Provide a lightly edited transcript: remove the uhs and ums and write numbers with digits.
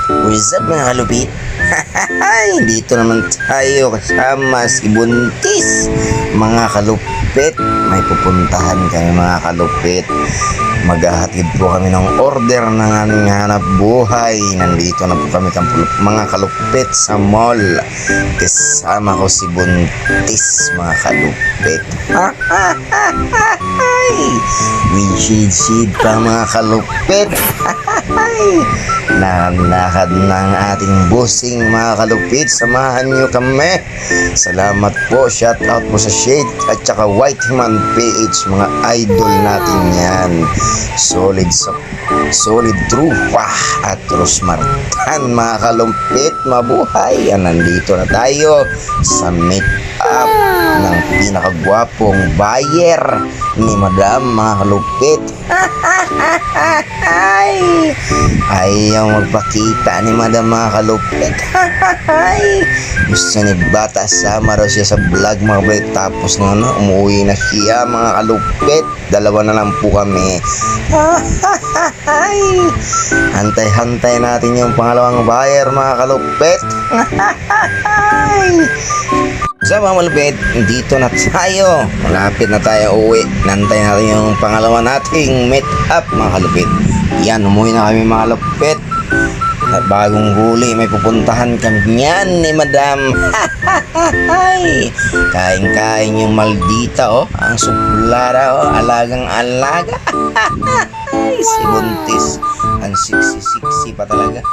What's up mga kalupit? Dito naman tayo kasama si Buntis. Mga kalupit, may pupuntahan kami mga kalupit. Maghahatid po kami ng order ng aming hanap buhay. Nandito na po kami mga kalupit sa mall. Kasama ko si Buntis mga kalupit. Windshield pa mga kalupit. Lakad ng ating bossing mga kalupit. Samahan nyo kami. Salamat po. Shout out po sa Shade at saka White Man PH. Mga idol natin yan. Solid trupa at Rosmartan mga kalupit. Mabuhay. Nandito na tayo sa meet up ng pinakagwapong buyer ni Madam mga kalupit. Ayaw magpakita ni Madam mga kalupit. Gusto ni Bata sama raw siya sa vlog mga kalupit. Tapos umuwi na siya mga kalupit. Dalawa na lang po kami. Hantay-hantay natin yung pangalawang buyer mga kalupit. Sa mga malupit, dito na tayo. Malapit na tayo uwi. Nantay natin yung pangalawa nating meet up mga kalupit. Yan, umuwi na kami mga kalupit. At bagong huli, may pupuntahan kami yan ni Madam. Kain-kain yung maldita ang suplada alagang-alaga. Si Buntis, ang siksi-siksi pa talaga.